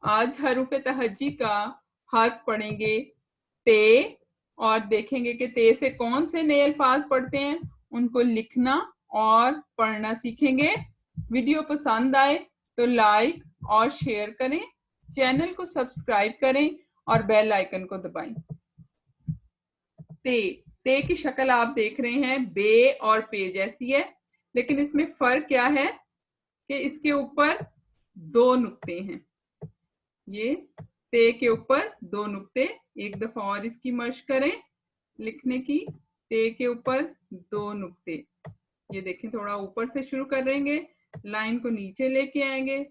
आज हरूफ तहज्जी का हर्फ पढ़ेंगे ते, और देखेंगे कि ते से कौन से नए अल्फाज पढ़ते हैं, उनको लिखना और पढ़ना सीखेंगे। वीडियो पसंद आए तो लाइक और शेयर करें, चैनल को सब्सक्राइब करें और बेल आइकन को दबाएं। ते की शक्ल आप देख रहे हैं, बे और पे जैसी है, लेकिन इसमें फर्क क्या है कि इसके ऊपर दो नुक्ते हैं। ये ते के ऊपर दो नुक्ते, एक दफा और इसकी मशक करें लिखने की। ते के ऊपर दो नुक्ते, ये देखें, थोड़ा ऊपर से शुरू करेंगे, लाइन को नीचे लेके आएंगे,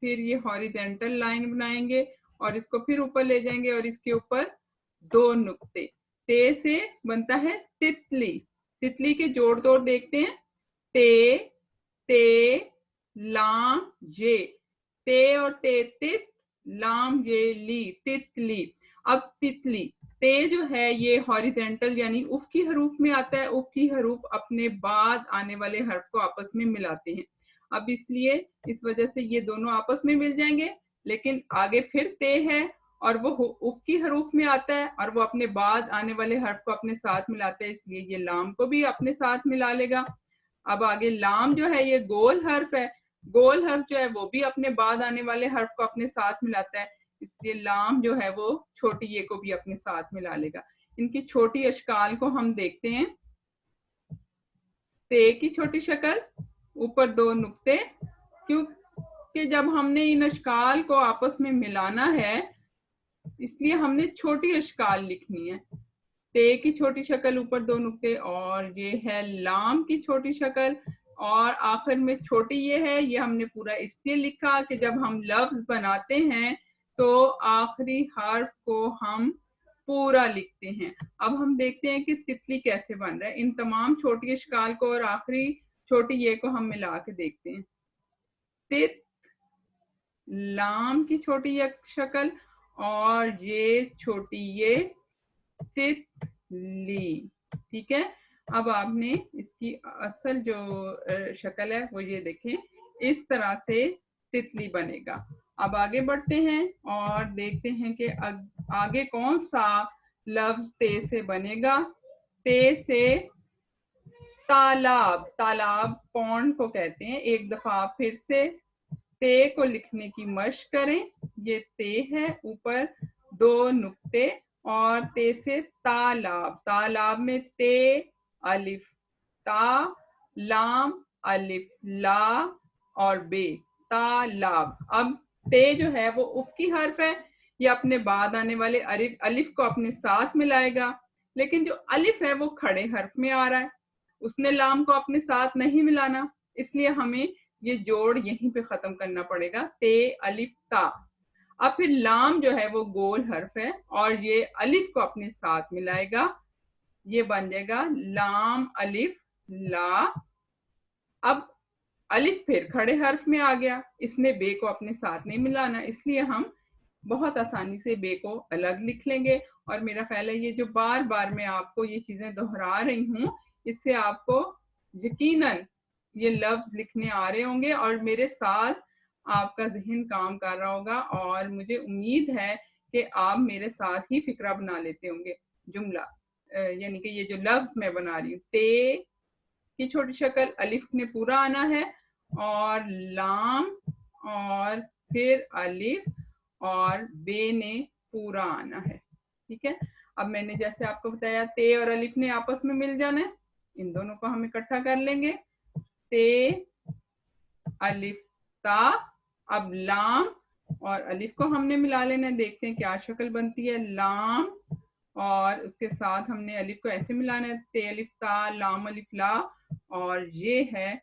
फिर ये हॉरिजेंटल लाइन बनाएंगे और इसको फिर ऊपर ले जाएंगे और इसके ऊपर दो नुक्ते। ते से बनता है तितली। तितली के जोड़ तोड़ देखते हैं। ते, ते, लाम, ये। ते और ते तित, लाम ये ली, तितली। अब तितली, ते जो है ये हॉरिजेंटल यानी उफ की हरूफ में आता है। उफ की हरूफ अपने बाद आने वाले हर्फ को आपस में मिलाते हैं। अब इसलिए इस वजह से ये दोनों आपस में मिल जाएंगे, लेकिन आगे फिर ते है और वो उफ की हरूफ में आता है और वो अपने बाद आने वाले हर्फ को अपने साथ मिलाता है, इसलिए ये लाम को भी अपने साथ मिला लेगा। अब आगे लाम जो है ये गोल हर्फ है। गोल हर्फ जो है वो भी अपने बाद आने वाले हर्फ को अपने साथ मिलाता है, इसलिए लाम जो है वो छोटी ये को भी अपने साथ मिला लेगा। इनकी छोटी अशकाल को हम देखते हैं। ते की छोटी शक्ल, ऊपर दो नुक्ते, क्योंकि जब हमने इन अशकाल को आपस में मिलाना है इसलिए हमने छोटी अशकाल लिखनी है। ते की छोटी शक्ल, ऊपर दो नुक्ते, और ये है लाम की छोटी शक्ल, और आखिर में छोटी ये है। ये हमने पूरा इसलिए लिखा कि जब हम लफ्ज बनाते हैं तो आखिरी हर्फ को हम पूरा लिखते हैं। अब हम देखते हैं कि तितली कैसे बन रहा है। इन तमाम छोटी अशकाल को और आखिरी छोटी ये को हम मिला के देखते हैं। तित, लाम की छोटी शक्ल, और ये छोटी ये, तितली। ठीक है, अब आपने इसकी असल जो शक्ल है वो ये देखें, इस तरह से तितली बनेगा। अब आगे बढ़ते हैं और देखते हैं कि आगे कौन सा लफ्ज ते से बनेगा। ते से तालाब, तालाब पौंड को कहते हैं। एक दफा फिर से ते को लिखने की मशक करें। ये ते है, ऊपर दो नुक्ते, और ते से तालाब। तालाब में ते, अलिफ, ता, लाम, अलिफ, ला और बे, तालाब। अब ते जो है वो उफ की हर्फ है, ये अपने बाद आने वाले अलिफ को अपने साथ मिलाएगा, लेकिन जो अलिफ है वो खड़े हर्फ में आ रहा है, उसने लाम को अपने साथ नहीं मिलाना, इसलिए हमें ये जोड़ यहीं पे खत्म करना पड़ेगा। ते, अलिफ, ता। अब फिर लाम जो है वो गोल हर्फ है और ये अलिफ को अपने साथ मिलाएगा, ये बन जाएगा लाम, अलिफ, ला। अब अलिफ फिर खड़े हर्फ में आ गया, इसने बे को अपने साथ नहीं मिलाना, इसलिए हम बहुत आसानी से बे को अलग लिख लेंगे। और मेरा ख्याल है ये जो बार बार मैं आपको ये चीजें दोहरा रही हूँ, इससे आपको यकीनन ये लफ्ज लिखने आ रहे होंगे और मेरे साथ आपका जहन काम कर रहा होगा, और मुझे उम्मीद है कि आप मेरे साथ ही फिक्रा बना लेते होंगे जुमला, यानी कि ये जो लफ्ज मैं बना रही हूँ। ते की छोटी शक्ल, अलिफ ने पूरा आना है, और लाम, और फिर अलिफ, और बे ने पूरा आना है। ठीक है, अब मैंने जैसे आपको बताया ते और अलिफ ने आपस में मिल जाना है, इन दोनों को हम इकट्ठा कर लेंगे। ते, अलिफ, ता। अब लाम और अलिफ को हमने मिला लेना है, देखते हैं क्या शक्ल बनती है। लाम और उसके साथ हमने अलिफ को ऐसे मिलाना है, ते, अलिफ, ता, लाम, अलिफ, ला, और ये है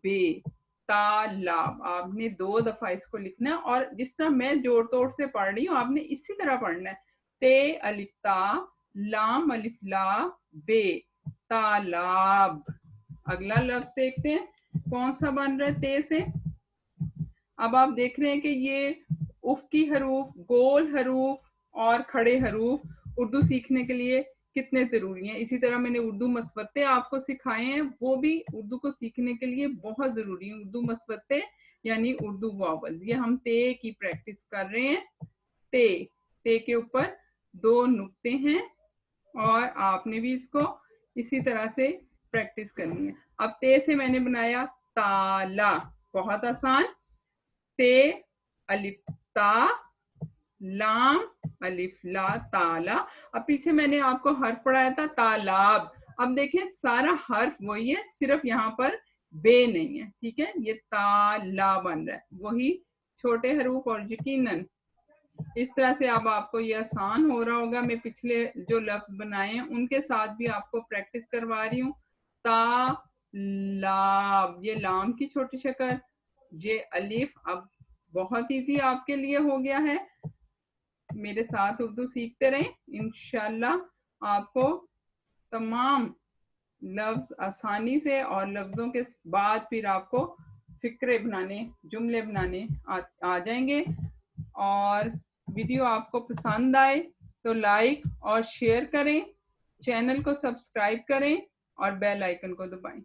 बे, तालाब। आपने दो दफा इसको लिखना है और जिस तरह मैं जोड़ तोड़ से पढ़ रही हूँ आपने इसी तरह पढ़ना है। ते, अलिफ, ता, लाम, अलिफ, ला, बे, तालाब। अगला लफ्ज देखते हैं कौन सा बन रहा है ते से। अब आप देख रहे हैं कि ये उफ की हरूफ, गोल हरूफ और खड़े हरूफ उर्दू सीखने के लिए कितने जरूरी हैं। इसी तरह मैंने उर्दू मसवत्ते आपको सिखाए हैं, वो भी उर्दू को सीखने के लिए बहुत जरूरी है। उर्दू मसवत्ते यानी उर्दू वॉवल्स। ये हम ते की प्रैक्टिस कर रहे हैं। ते के ऊपर 2 नुक्ते हैं और आपने भी इसको इसी तरह से प्रैक्टिस करनी है। अब ते से मैंने बनाया ताला, बहुत आसान। ते अलिफ ता, लाम अलिफ ला, ताला। अब पीछे मैंने आपको हर्फ पढ़ाया था तालाब। अब देखें सारा हर्फ वही है, सिर्फ यहाँ पर बे नहीं है, ठीक है। ये ताला बन रहा है, वही छोटे हरूफ। और यकीनन इस तरह से अब आपको ये आसान हो रहा होगा। मैं पिछले जो लफ्ज बनाए हैं उनके साथ भी आपको प्रैक्टिस करवा रही हूँ। ता लाब, ये लाम की छोटी शक्ल, ये अलिफ। अब बहुत इजी आपके लिए हो गया है। मेरे साथ उर्दू सीखते रहें, इंशाल्लाह आपको तमाम लफ्ज आसानी से और लफ्जों के बाद फिर आपको फिक्रे बनाने, जुमले बनाने आ जाएंगे। और वीडियो आपको पसंद आए तो लाइक और शेयर करें, चैनल को सब्सक्राइब करें और बेल आइकन को दबाएं।